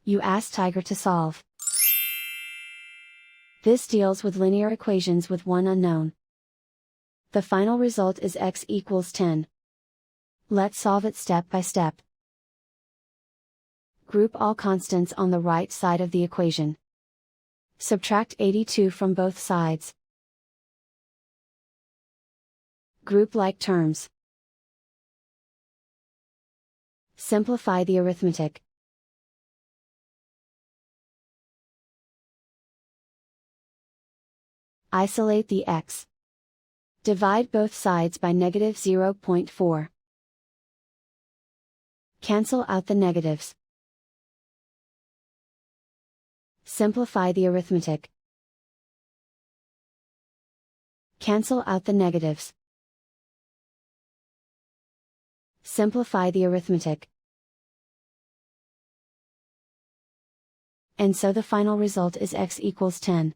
You ask Tiger to solve. This deals with linear equations with one unknown. The final result is x equals 10. Let's solve it step by step. Group all constants on the right side of the equation. Subtract 82 from both sides. Group like terms. Simplify the arithmetic. Isolate the x. Divide both sides by negative 0.4. Cancel out the negatives. Simplify the arithmetic. Cancel out the negatives. Simplify the arithmetic. And so the final result is x equals 10.